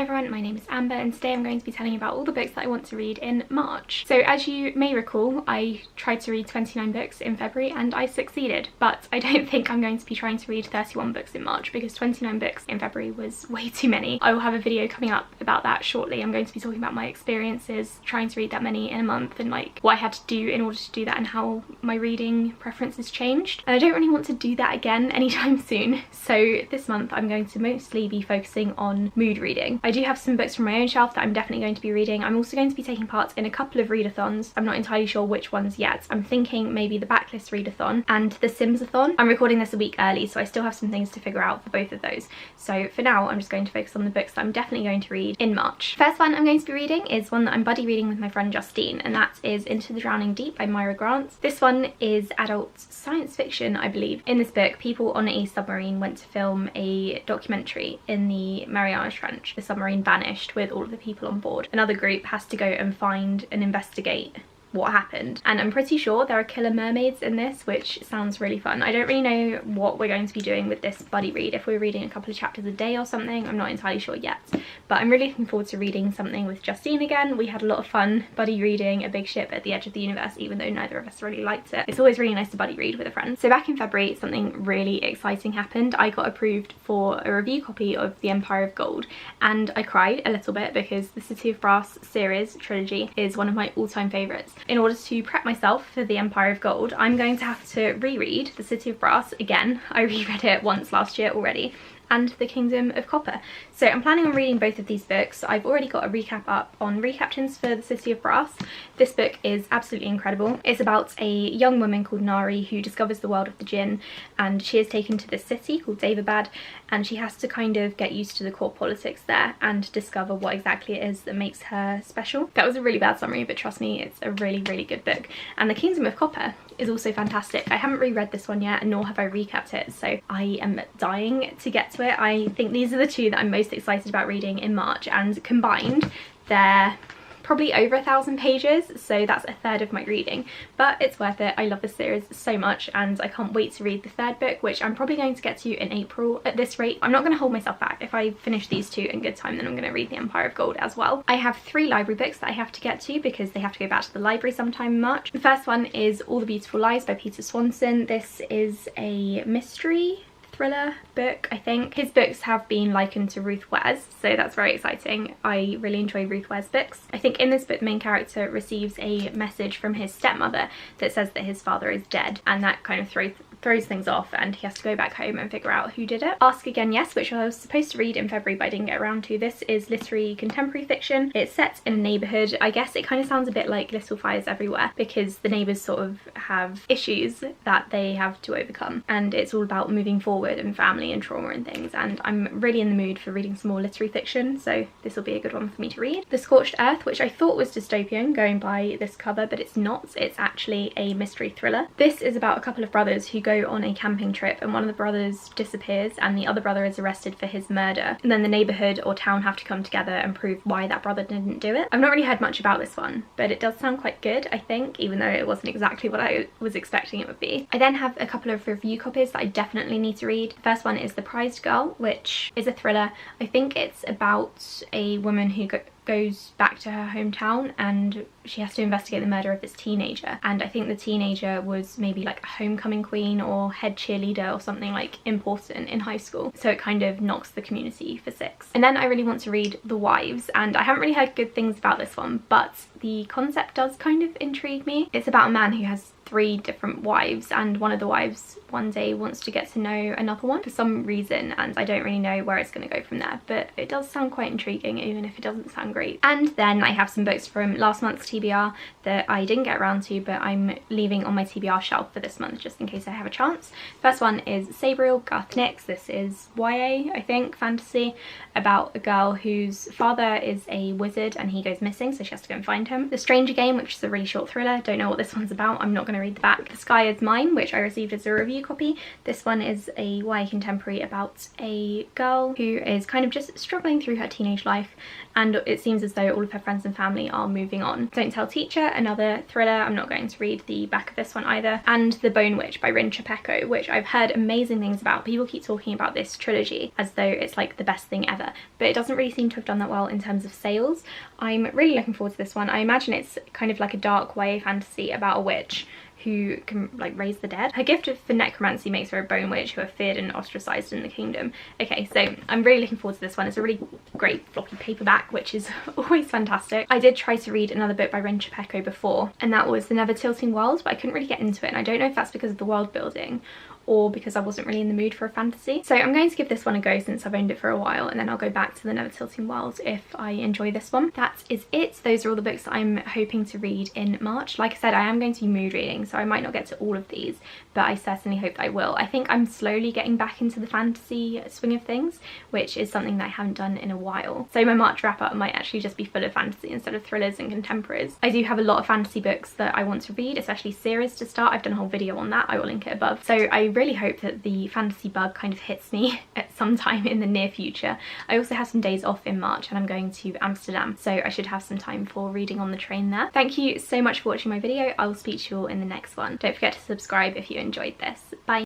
everyone, my name is Amber and today I'm going to be telling you about all the books that I want to read in March. So as you may recall, I tried to read 29 books in February and I succeeded, but I don't think I'm going to be trying to read 31 books in March because 29 books in February was way too many. I will have a video coming up about that shortly. I'm going to be talking about my experiences trying to read that many in a month and like what I had to do in order to do that and how my reading preferences changed. And I don't really want to do that again anytime soon. So this month I'm going to mostly be focusing on mood reading. I do have some books from my own shelf that I'm definitely going to be reading. I'm also going to be taking part in a couple of readathons. I'm not entirely sure which ones yet. I'm thinking maybe the Backlist Readathon and the Simsathon. I'm recording this a week early, so I still have some things to figure out for both of those. So for now, I'm just going to focus on the books that I'm definitely going to read in March. First one I'm going to be reading is one that I'm buddy reading with my friend Justine, and that is Into the Drowning Deep by Myra Grant. This one is adult science fiction, I believe. In this book, people on a submarine went to film a documentary in the Mariana Trench. The submarine vanished with all of the people on board. Another group has to go and find and investigate what happened, and I'm pretty sure there are killer mermaids in this, which sounds really fun. I don't really know what we're going to be doing with this buddy read, if we're reading a couple of chapters a day or something. I'm not entirely sure yet, but I'm really looking forward to reading something with Justine again. We had a lot of fun buddy reading A Big Ship at the Edge of the Universe, even though neither of us really liked it. It's always really nice to buddy read with a friend. So back in February, something really exciting happened. I got approved for a review copy of The Empire of Gold, and I cried a little bit because the City of Brass series trilogy is one of my all-time favourites. In order to prep myself for The Empire of Gold, I'm going to have to reread The City of Brass again. I reread it once last year already, and The Kingdom of Copper. So I'm planning on reading both of these books. I've already got a recap up on Recaptions for The City of Brass. This book is absolutely incredible. It's about a young woman called Nari who discovers the world of the jinn, and she is taken to this city called Daevabad, and she has to kind of get used to the court politics there and discover what exactly it is that makes her special. That was a really bad summary, but trust me, it's a really, really good book. And The Kingdom of Copper is also fantastic. I haven't reread this one yet, nor have I recapped it, so I am dying to get to it. I think these are the two that I'm most excited about reading in March, and combined they're probably over 1,000 pages, so that's a third of my reading, but it's worth it. I love this series so much and I can't wait to read the third book, which I'm probably going to get to in April at this rate. I'm not going to hold myself back. If I finish these two in good time, then I'm going to read The Empire of Gold as well. I have 3 library books that I have to get to because they have to go back to the library sometime in March. The first one is All the Beautiful Lies by Peter Swanson. This is a mystery thriller book, I think. His books have been likened to Ruth Ware's, so that's very exciting. I really enjoy Ruth Ware's books. I think in this book the main character receives a message from his stepmother that says that his father is dead, and that kind of throws things off and he has to go back home and figure out who did it. Ask Again Yes, which I was supposed to read in February but I didn't get around to. This is literary contemporary fiction. It's set in a neighbourhood. I guess it kind of sounds a bit like Little Fires Everywhere because the neighbours sort of have issues that they have to overcome, and it's all about moving forward and family and trauma and things, and I'm really in the mood for reading some more literary fiction, so this will be a good one for me to read. The Scorched Earth, which I thought was dystopian going by this cover, but it's not. It's actually a mystery thriller. This is about a couple of brothers who go on a camping trip, and one of the brothers disappears and the other brother is arrested for his murder, and then the neighbourhood or town have to come together and prove why that brother didn't do it. I've not really heard much about this one, but it does sound quite good, I think, even though it wasn't exactly what I was expecting it would be. I then have a couple of review copies that I definitely need to read. The first one is The Prized Girl, which is a thriller. I think it's about a woman who goes back to her hometown and she has to investigate the murder of this teenager, and I think the teenager was maybe like a homecoming queen or head cheerleader or something like important in high school, so it kind of knocks the community for 6. And then I really want to read The Wives, and I haven't really heard good things about this one, but the concept does kind of intrigue me. It's about a man who has 3 different wives, and one of the wives one day wants to get to know another one for some reason, and I don't really know where it's going to go from there, but it does sound quite intriguing even if it doesn't sound great. And then I have some books from last month's TBR that I didn't get around to, but I'm leaving on my TBR shelf for this month just in case I have a chance. First one is Sabriel Garth Nix. This is YA, I think, fantasy, about a girl whose father is a wizard and he goes missing, so she has to go and find him. The Stranger Game, which is a really short thriller. Don't know what this one's about. I'm not going when I read the back. The Sky Is Mine, which I received as a review copy. This one is a YA contemporary about a girl who is kind of just struggling through her teenage life, and it seems as though all of her friends and family are moving on. Don't Tell Teacher, another thriller. I'm not going to read the back of this one either. And The Bone Witch by Rin Chapeko, which I've heard amazing things about. People keep talking about this trilogy as though it's like the best thing ever, but it doesn't really seem to have done that well in terms of sales. I'm really looking forward to this one. I imagine it's kind of like a dark YA fantasy about a witch who can like raise the dead. Her gift for necromancy makes her a bone witch who are feared and ostracized in the kingdom. Okay, so I'm really looking forward to this one. It's a really great floppy paperback, which is always fantastic. I did try to read another book by Rin Chapeko before, and that was The Never Tilting World, but I couldn't really get into it, and I don't know if that's because of the world building or because I wasn't really in the mood for a fantasy. So I'm going to give this one a go since I've owned it for a while, and then I'll go back to The Never Tilting World if I enjoy this one. That is it. Those are all the books that I'm hoping to read in March. Like I said, I am going to be mood reading, so I might not get to all of these, but I certainly hope that I will. I think I'm slowly getting back into the fantasy swing of things, which is something that I haven't done in a while. So my March wrap up might actually just be full of fantasy instead of thrillers and contemporaries. I do have a lot of fantasy books that I want to read, especially series to start. I've done a whole video on that. I will link it above. So I really hope that the fantasy bug kind of hits me at some time in the near future. I also have some days off in March and I'm going to Amsterdam, so I should have some time for reading on the train there. Thank you so much for watching my video. I will speak to you all in the next one. Don't forget to subscribe if you enjoyed this. Bye.